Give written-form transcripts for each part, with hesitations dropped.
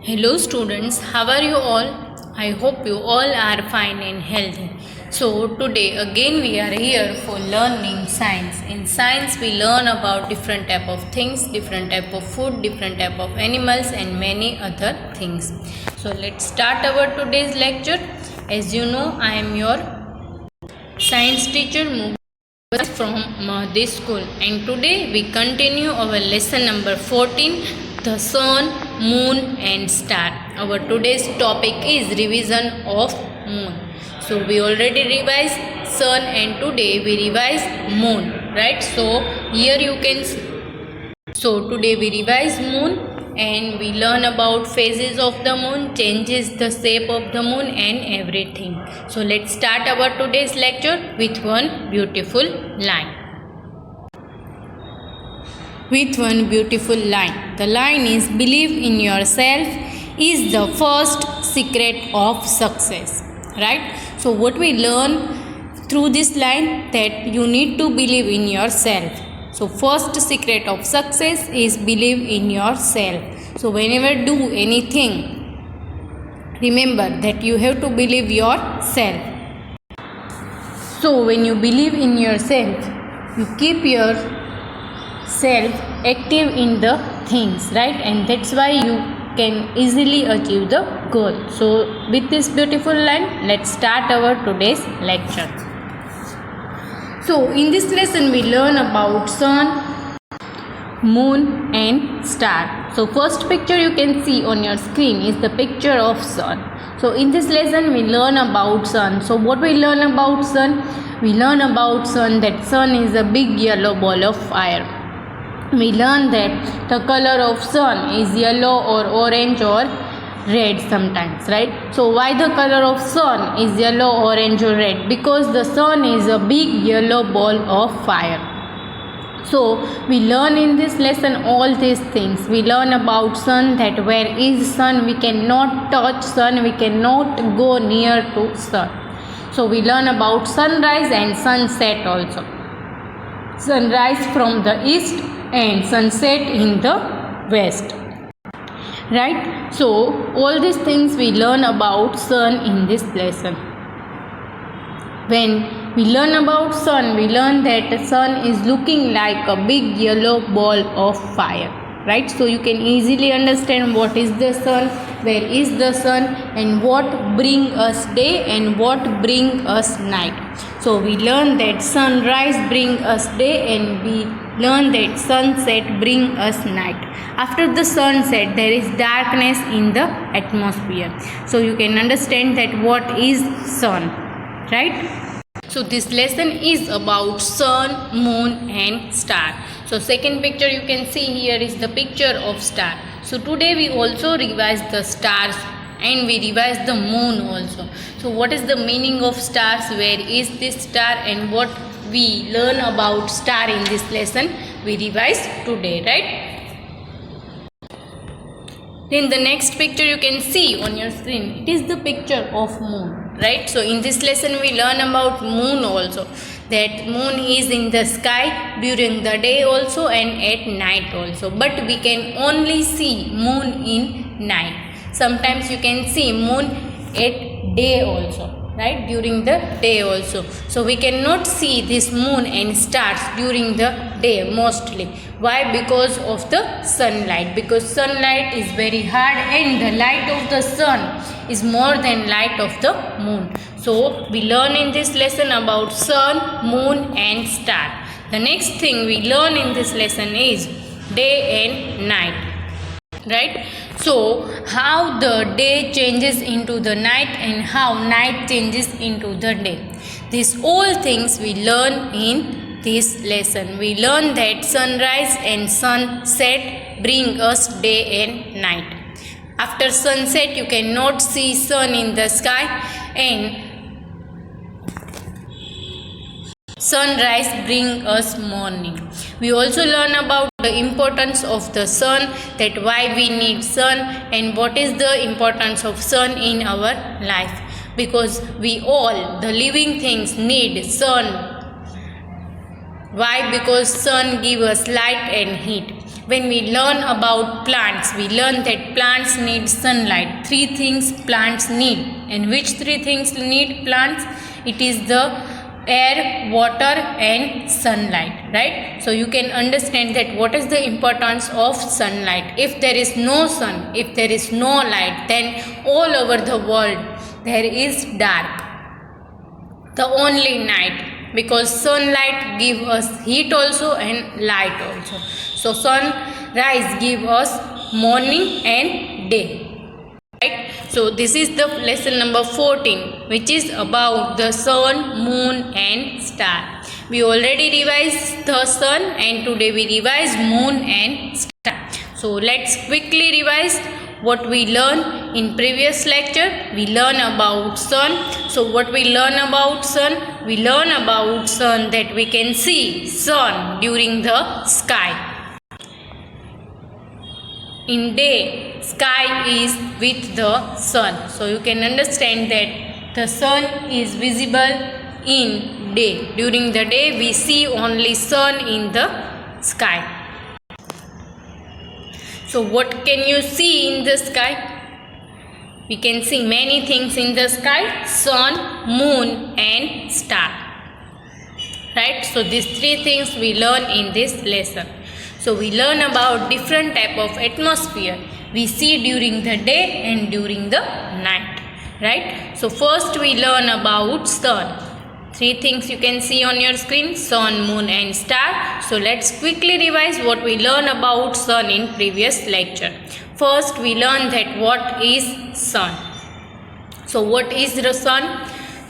Hello students, how are you all? I hope you all are fine and healthy. So today again we are here for learning science. In science we learn about different type of things, different type of food, different type of animals and many other things. So let's start our today's lecture. As you know, I am your science teacher from Mahdi School, and today we continue our lesson number 14, the sun, moon and star. Our today's topic is revision of moon. So we already revised sun and today we revise moon, right? So here you can so today we revise moon and we learn about phases of the moon, changes the shape of the moon and everything. So let's start our today's lecture with one beautiful line. With one beautiful line. The line is, believe in yourself is the first secret of success. Right? So what we learn through this line, that you need to believe in yourself. So first secret of success is believe in yourself. So whenever do anything, remember that you have to believe yourself. So when you believe in yourself, you keep yourself active in the things, right? And that's why you can easily achieve the goal. So with this beautiful line, let's start our today's lecture. So in this lesson we learn about sun, moon and star. So first picture you can see on your screen is the picture of sun. So in this lesson we learn about sun. So what we learn about sun? We learn about sun that sun is a big yellow ball of fire. We learn that the color of sun is yellow or orange or red sometimes, right? So why the color of sun is yellow, orange or red? Because the sun is a big yellow ball of fire. So we learn in this lesson all these things. We learn about sun, that where is sun, we cannot touch sun, we cannot go near to sun. So we learn about sunrise and sunset also. Sunrise from the east and sunset in the west, right? So all these things we learn about sun in this lesson. When we learn about sun, we learn that the sun is looking like a big yellow ball of fire, right? So you can easily understand what is the sun, where is the sun, and what bring us day and what bring us night. So we learn that sunrise bring us day and we learn that sunset bring us night. After the sunset there is darkness in the atmosphere. So you can understand that what is sun, right? So this lesson is about sun, moon and star. So second picture you can see here is the picture of star. So today we also revise the stars and we revise the moon also. So what is the meaning of stars, where is this star, and what we learn about star in this lesson we revise today, right? Then the next picture you can see on your screen, it is the picture of moon, right? So in this lesson we learn about moon also, that moon is in the sky during the day also and at night also, but we can only see moon in night. Sometimes you can see moon at day also, right? During the day also. So we cannot see this moon and stars during the day mostly. Why? Because of the sunlight. Because sunlight is very hard and the light of the sun is more than light of the moon. So we learn in this lesson about sun, moon and star. The next thing we learn in this lesson is day and night, right? So how the day changes into the night and how night changes into the day. These all things we learn in this lesson. We learn that sunrise and sunset bring us day and night. After sunset you cannot see sun in the sky, and sunrise bring us morning. We also learn about the importance of the sun, that why we need sun and what is the importance of sun in our life. Because we all, the living things, need sun. Why? Because sun gives us light and heat. When we learn about plants, we learn that plants need sunlight. 3 things plants need. And which 3 things need plants? It is the air, water and sunlight, right? So you can understand that what is the importance of sunlight. If there is no sun, if there is no light, then all over the world there is dark. The only night, because sunlight give us heat also and light also. So sunrise give us morning and day. Right? So this is the lesson number 14, which is about the sun, moon and star. We already revised the sun and today we revise moon and star. So let's quickly revise what we learned in previous lecture. We learn about sun. So what we learn about sun? We learn about sun that we can see sun during the sky. In day, sky is with the sun. So you can understand that the sun is visible in day. During the day, we see only sun in the sky. So what can you see in the sky? We can see many things in the sky: sun, moon and star. Right? So these 3 things we learn in this lesson. So we learn about different type of atmosphere we see during the day and during the night, right? So first we learn about sun. 3 things you can see on your screen: sun, moon and star. So let's quickly revise what we learn about sun in previous lecture. First we learn that what is sun. So what is the sun?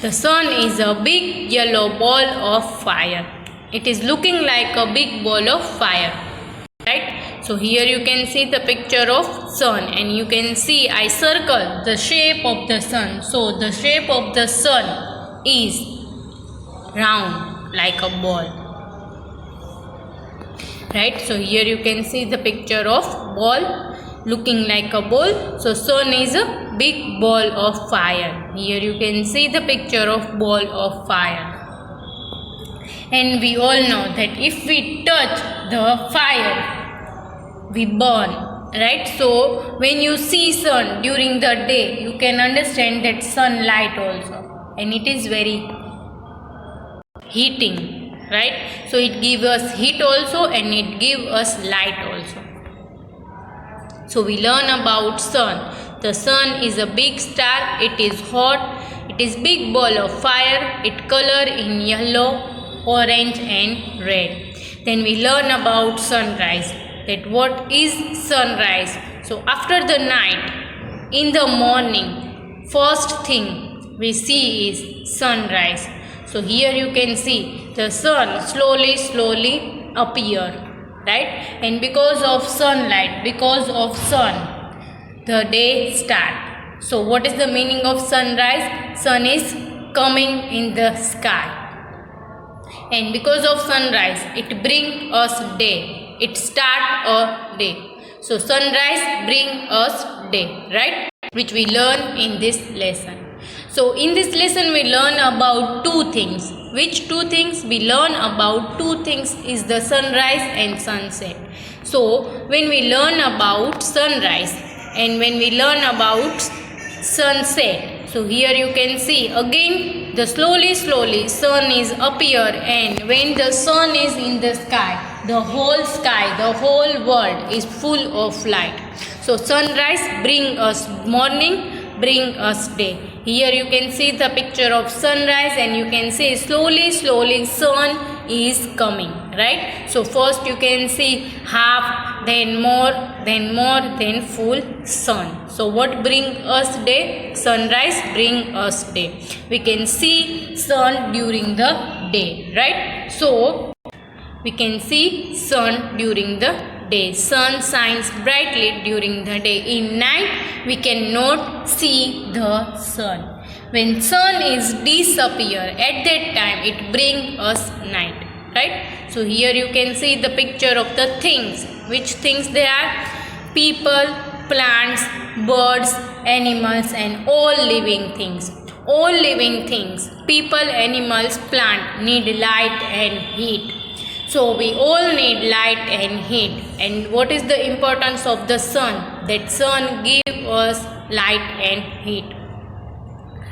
The sun is a big yellow ball of fire. It is looking like a big ball of fire. Right? So here you can see the picture of sun and you can see I circle the shape of the sun. So the shape of the sun is round like a ball. Right? So here you can see the picture of ball looking like a ball. So sun is a big ball of fire. Here you can see the picture of ball of fire. And we all know that if we touch the fire, we burn, right? So when you see sun during the day, you can understand that sunlight also, and it is very heating, right? So it gives us heat also and it gives us light also. So we learn about sun. The sun is a big star. It is hot. It is big ball of fire. It color in yellow, orange and red. Then we learn about sunrise. That what is sunrise? So after the night, in the morning, first thing we see is sunrise. So here you can see the sun slowly appear, right? And because of sunlight, because of sun, the day start. So what is the meaning of sunrise? Sun is coming in the sky. And because of sunrise, it brings us day. It start a day. So sunrise bring us day, right? Which we learn in this lesson. So in this lesson we learn about 2 things. Which 2 things? We learn about 2 things is the sunrise and sunset. So when we learn about sunrise and when we learn about sunset, so here you can see again the slowly sun is appear, and when the sun is in the sky, the whole world is full of light. So sunrise bring us morning, bring us day. Here you can see the picture of sunrise and you can see slowly sun is coming, right? So first you can see half, then more, then full sun. So what bring us day? Sunrise bring us day. We can see sun during the day, right? So we can see sun during the day. Sun shines brightly during the day. In night we cannot see the sun. When sun is disappear, at that time it bring us night, right? So here you can see the picture of the things. Which things they are? People, plants, birds, animals and all living things. All living things, people, animals, plant need light and heat. So we all need light and heat, And what is the importance of the sun? That sun gives us light and heat,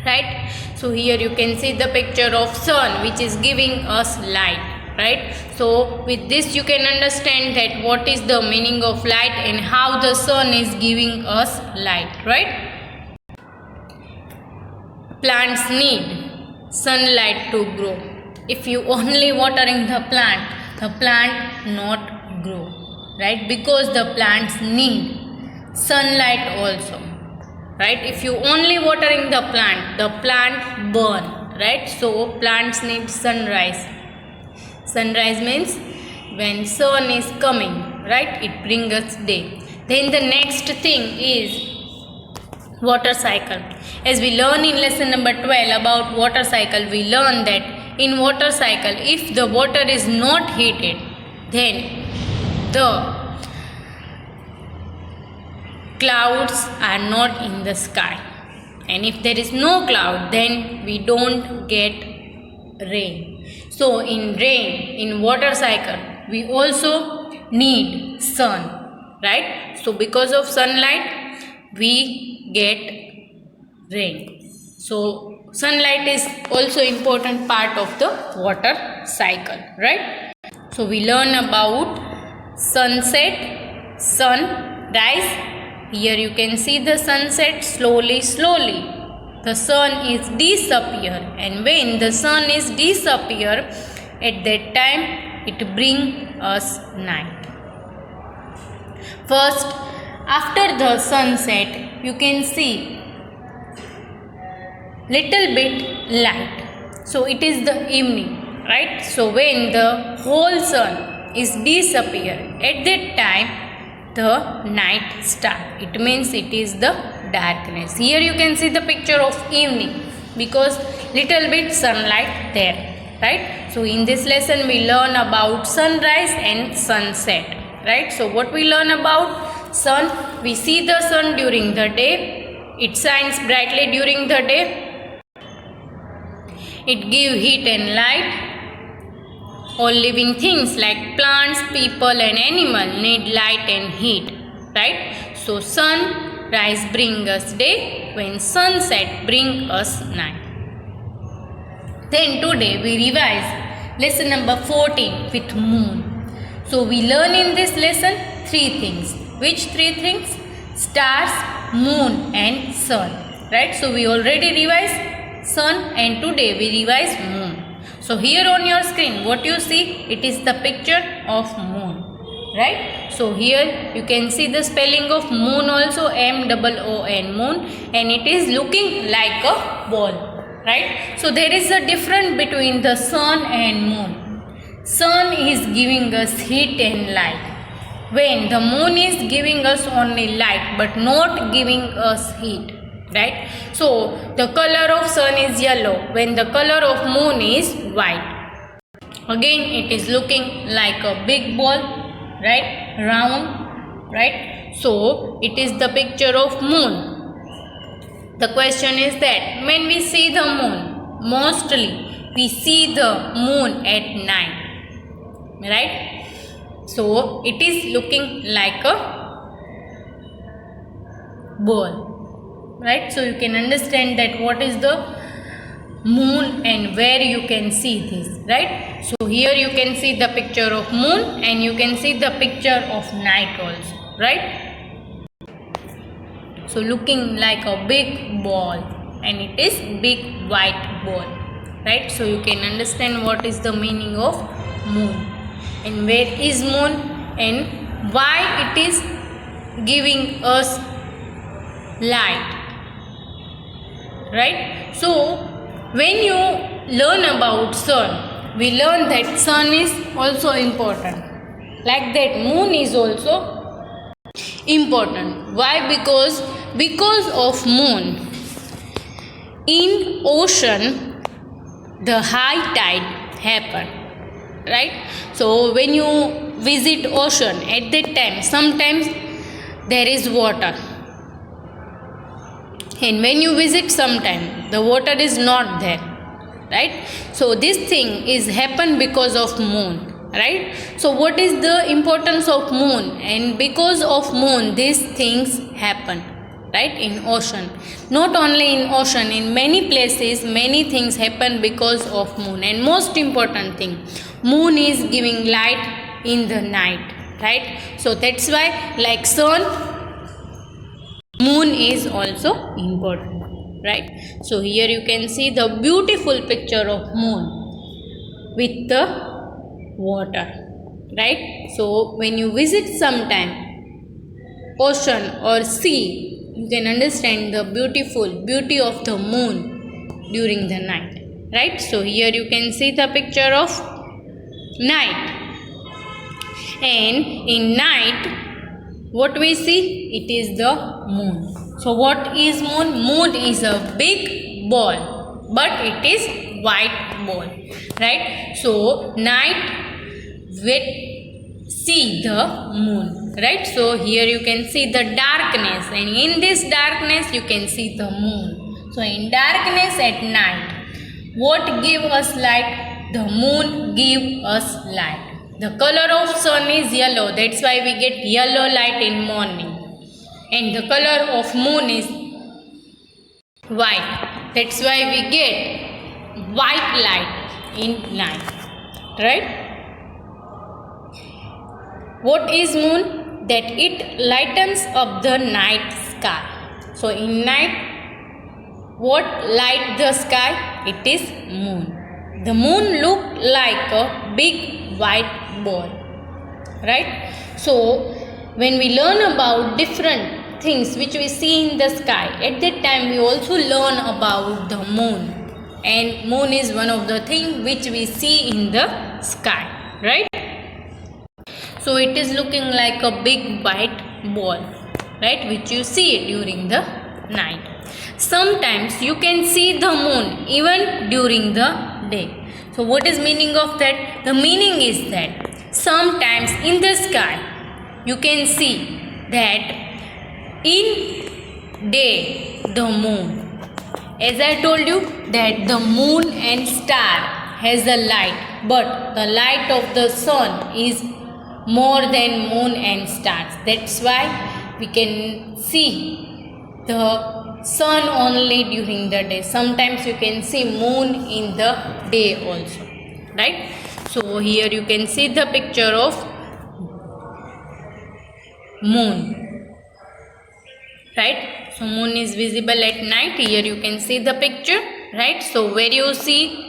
right? So here you can see the picture of sun which is giving us light, right? So with this you can understand that what is the meaning of light and how the sun is giving us light, right? Plants need sunlight to grow. If you only watering the plant not grow, right? Because the plants need sunlight also, right? If you only watering the plant burn, right? So plants need sunrise. Sunrise means when sun is coming, right? It brings us day. Then the next thing is water cycle. As we learn in lesson number 12 about water cycle, we learn that in water cycle, if the water is not heated, then the clouds are not in the sky. And if there is no cloud, then we don't get rain. So in water cycle, we also need sun, right? So because of sunlight, we get rain. So sunlight is also important part of the water cycle, right? So we learn about sunset, sunrise. Here you can see the sunset slowly. The sun is disappear, and when the sun is disappear, at that time it bring us night. First, after the sunset, you can see little bit light. So it is the evening, right? So when the whole sun is disappear, at that time the night start. It means it is the darkness. Here you can see the picture of evening because little bit sunlight there, right? So in this lesson we learn about sunrise and sunset, right? So what we learn about sun? We see the sun during the day. It shines brightly during the day. It gives heat and light. All living things like plants, people and animal need light and heat, right? So sunrise bring us day, when sunset bring us night. Then today we revise lesson number 14 with moon. So we learn in this lesson 3 things. Which 3 things? Stars, moon and sun, right? So we already revised sun and today we revise moon. So here on your screen, what you see? It is the picture of moon, right? So here you can see the spelling of moon also, M-O-O-N, moon, and it is looking like a ball, right? So there is a difference between the sun and moon. Sun is giving us heat and light, when the moon is giving us only light but not giving us heat, right? So the color of sun is yellow, when the color of moon is white. Again it is looking like a big ball, right? Round, right? So it is the picture of moon. The question is that when we see the moon, mostly we see the moon at night, right? So it is looking like a ball, right? So you can understand that what is the moon and where you can see this, right? So here you can see the picture of moon and you can see the picture of night also, right? So looking like a big ball, and it is big white ball, right? So you can understand what is the meaning of moon and where is moon and why it is giving us light, right? So when you learn about sun, we learn that sun is also important, like that moon is also important. Why? Because of moon, in ocean the high tide happen, right? So when you visit ocean, at that time sometimes there is water, and when you visit sometime the water is not there, right? So this thing is happen because of moon. right? So what is the importance of moon? And because of moon these things happen, right? In ocean, not only in ocean, in many places many things happen because of moon. And most important thing, moon is giving light in the night, right? So that's why, like sun, moon is also important, right? So here you can see the beautiful picture of moon with the water, right? So when you visit sometime ocean or sea, you can understand the beauty of the moon during the night, right? So here you can see the picture of night, and in night what we see, it is the moon. So what is moon? Moon is a big ball, but it is white ball, right? So night we see the moon, right? So here you can see the darkness, and in this darkness you can see the moon. So in darkness at night, what give us light? The moon give us light. The color of sun is yellow, that's why we get yellow light in morning. And the color of moon is white, that's why we get white light in night, right? What is moon? That it lightens up the night sky. So in night, what light the sky? It is moon. The moon look like a big white ball, right? So when we learn about different things which we see in the sky, at that time we also learn about the moon. And moon is one of the things which we see in the sky, right? So it is looking like a big white ball, right, which you see during the night. Sometimes you can see the moon even during the day. So what is meaning of that? The meaning is that sometimes in the sky you can see that in day the moon, as I told you that the moon and star has a light, but the light of the sun is more than moon and stars. That's why we can see the sun only during the day. Sometimes you can see moon in the day also, right? So here you can see the picture of moon, right? So moon is visible at night. Here you can see the picture, right? So where you see?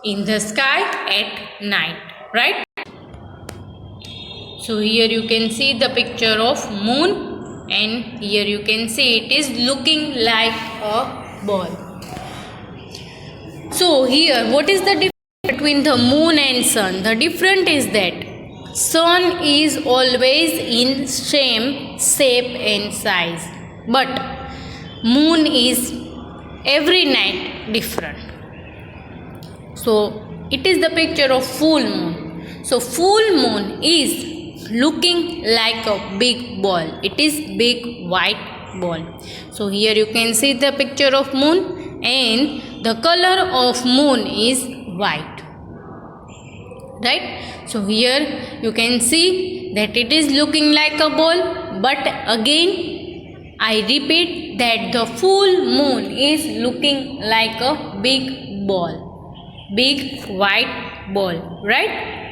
In the sky at night, right? So here you can see the picture of moon, and here you can see it is looking like a ball. So here what is the difference between the moon and sun? The difference is that sun is always in same shape and size, but moon is every night different. So it is the picture of full moon. So full moon is looking like a big ball. It is big white ball. So here you can see the picture of moon, and the color of moon is white, right? So here you can see that it is looking like a ball, but again I repeat that the full moon is looking like a big ball, big white ball, right?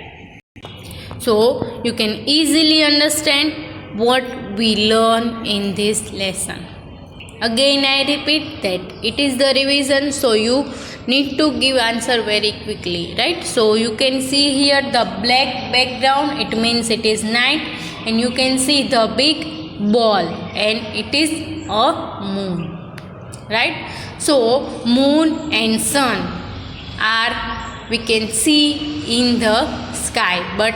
So you can easily understand what we learn in this lesson. Again I repeat that it is the revision, so you need to give answer very quickly, right? So you can see here the black background, it means it is night, and you can see the big ball, and it is a moon, right? So moon and sun are, we can see in the sky, but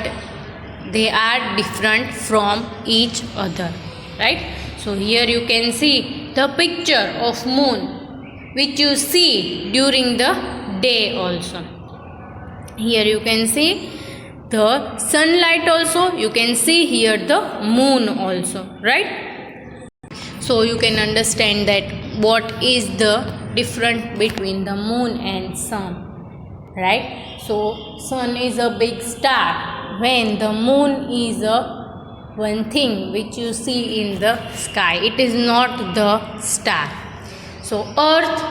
they are different from each other, right? So here you can see the picture of moon which you see during the day also. Here you can see the sunlight also, you can see here the moon also, right? So you can understand that what is the difference between the moon and sun, right? So sun is a big star, when the moon is a one thing which you see in the sky. It is not the star. So earth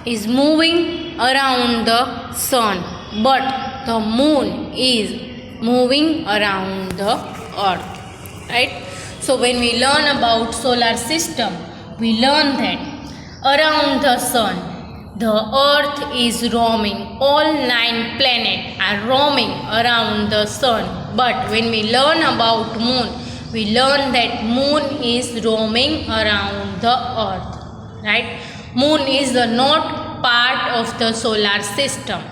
is moving around the sun, but the moon is moving around the earth, right? So when we learn about solar system, we learn that around the sun the earth is roaming. All 9 planets are roaming around the sun. But when we learn about moon, we learn that moon is roaming around the earth, right? Moon is not part of the solar system,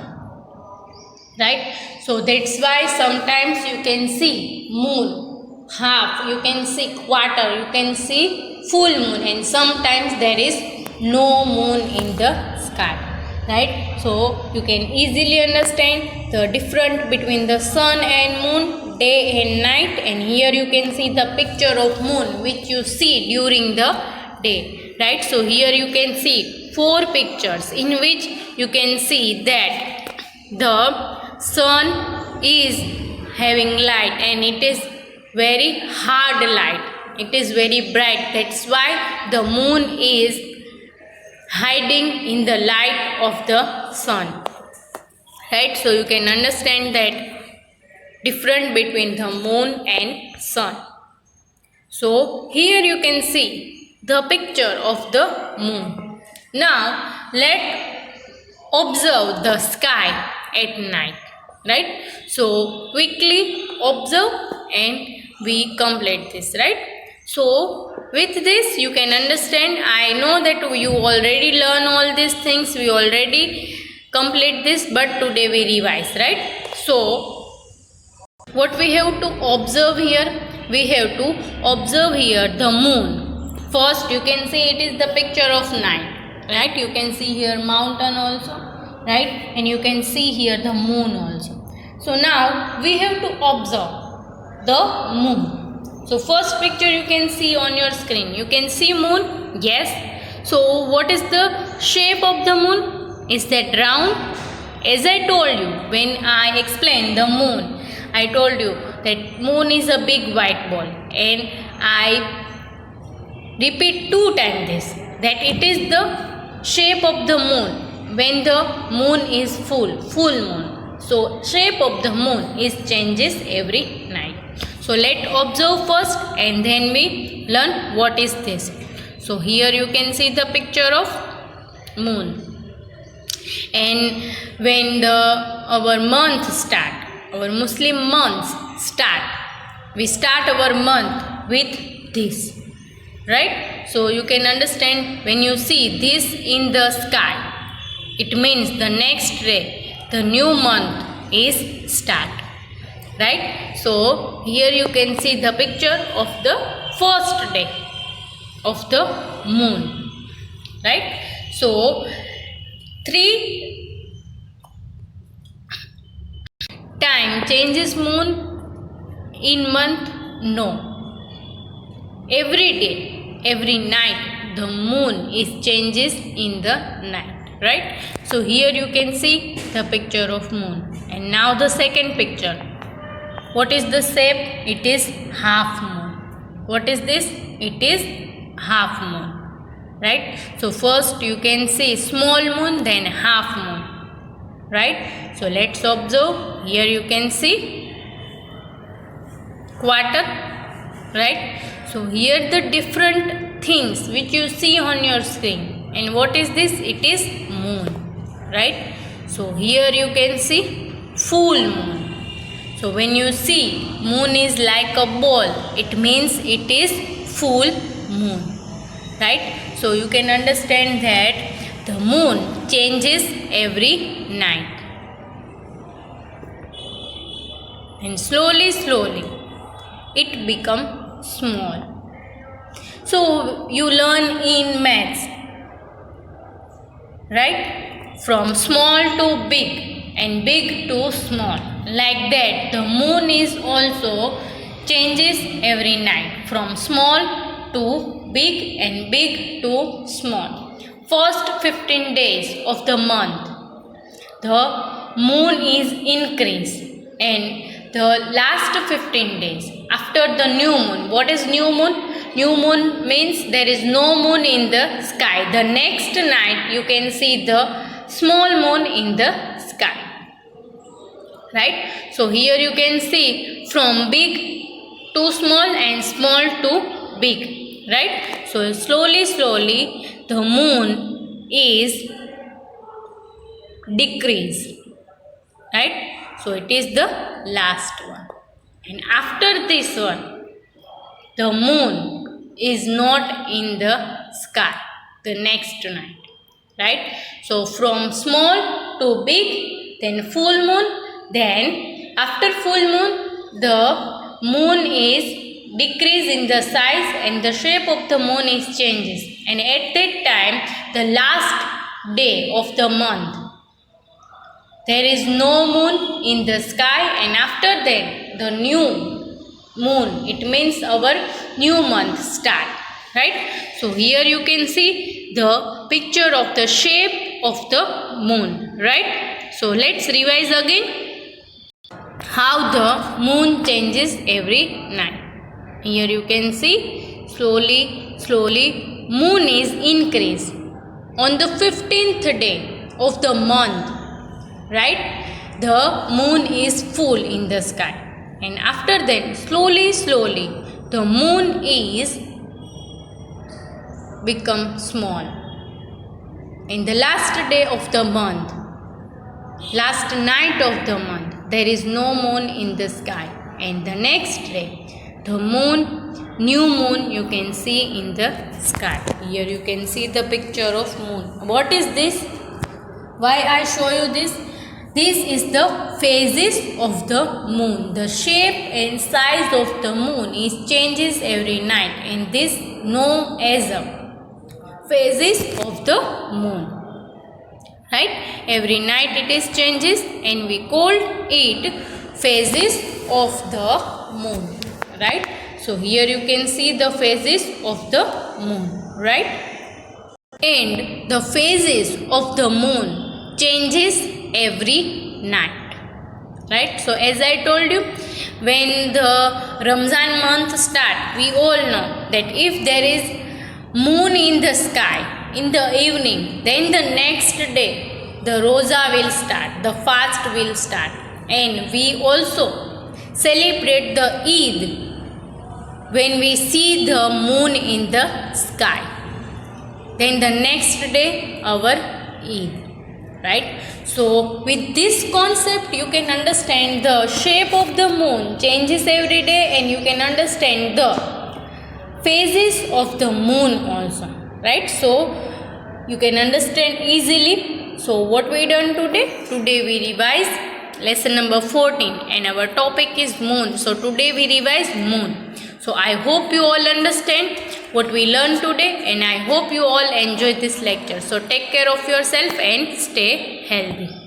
right? So that's why sometimes you can see moon half, you can see quarter, you can see full moon, and sometimes there is no moon in the sky, right? So you can easily understand the difference between the sun and moon, day and night. And here you can see the picture of moon which you see during the day, right? So here you can see 4 pictures in which you can see that the sun is having light, and it is very hard light, it is very bright. That's why the moon is hiding in the light of the sun, right? So you can understand that difference between the moon and sun. So here you can see the picture of the moon. Now let's observe the sky at night, right? So quickly observe and we complete this, right? So with this you can understand, I know that you already learn all these things, we already complete this, but today we revise, right? So what we have to observe here, we have to observe here the moon. First you can see it is the picture of night, right? You can see here mountain also, right? And you can see here the moon also. So now we have to observe the moon. So first picture you can see on your screen, you can see moon, yes. So what is the shape of the moon? Is that round? As I told you when I explained the moon, I told you that moon is a big white ball, and I repeat 2 times this, that it is the shape of the moon when the moon is full moon. So shape of the moon is changes every night. So let's observe first and then we learn what is this. So here you can see the picture of moon. And when our month start, our Muslim months start, we start our month with this, right? So you can understand, when you see this in the sky, it means the next day, the new month is start, right? So here you can see the picture of the first day of the moon, right? So 3 time changes moon in month? No. Every day, every night the moon is changes in the night, right? So here you can see the picture of moon. And now the second picture. What is the shape? It is half moon. What is this? It is half moon, right? So first you can see small moon, then half moon, right? So let's observe. Here you can see quarter, right? So here the different things which you see on your screen. And what is this? It is moon, right? So here you can see full moon. So when you see moon is like a ball, it means it is full moon, right? So you can understand that the moon changes every night. And slowly it becomes small. So you learn in maths, right? From small to big and big to small. Like that, the moon is also changes every night, from small to big and big to small. First 15 days of the month, the moon is increased, and the last 15 days after the new moon. What is new moon? New moon means there is no moon in the sky. The next night you can see the small moon in the sky, right? So here you can see from big to small and small to big, right? So slowly the moon is decreased, right? So it is the last one, and after this one the moon is not in the sky the next night, right? So from small to big, then full moon, then after full moon the moon is decrease in the size and the shape of the moon is changes, and at that time the last day of the month there is no moon in the sky, and after that the new moon, it means our new month start, right? So here you can see the picture of the shape of the moon, right? So let's revise again how the moon changes every night. Here you can see slowly moon is increased on the 15th day of the month, right? The moon is full in the sky, and after that slowly the moon is become small. In the last day of the month, last night of the month, there is no moon in the sky, and the next day the moon, new moon you can see in the sky. Here you can see the picture of moon. What is this? Why I show you this? This is the phases of the moon. The shape and size of the moon is changes every night, and this known as a phases of the moon, right? Every night it is changes, and we called it phases of the moon, right? So here you can see the phases of the moon, right? And the phases of the moon changes every night, right? So as I told you, when the Ramzan month start, we all know that if there is moon in the sky in the evening, then the next day the roza will start, the fast will start, and we also celebrate the Eid when we see the moon in the sky. Then the next day our Eid, right? So with this concept you can understand the shape of the moon changes every day, and you can understand the phases of the moon also, right? So you can understand easily. So what we done today? Today we revised lesson number 14, and our topic is moon. So today we revised moon. So I hope you all understand what we learned today, and I hope you all enjoy this lecture. So take care of yourself and stay healthy.